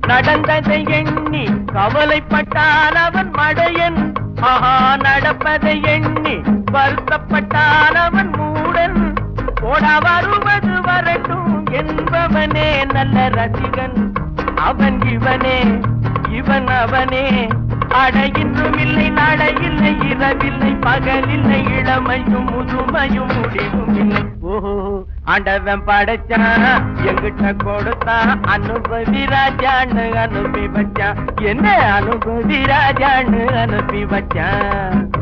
நடந்ததை எண்ணி கவலைப்பட்டால் அவன் மடையன். ஆஹா, நடப்பதை எண்ணி வருத்தப்பட்டால் அவன் மூடன். போடா வருவது வரட்டும் என்பவனே நல்ல ரசிகன். அவன் இவனே, இவன் அவனே. அட இன்றும் இல்லை, நாளையில்லை, இரவில்லை, பகலில்லை, இளமையும் முதுமையும் முடிவும் இல்லை. ஓஹோ, ஆண்டவன் படைச்சான், எங்கிட்ட கொடுத்தான், அனுபவி ராஜான்னு அனுப்பி வச்சான். என்ன அனுபவி ராஜான்னு அனுப்பி வச்சான்.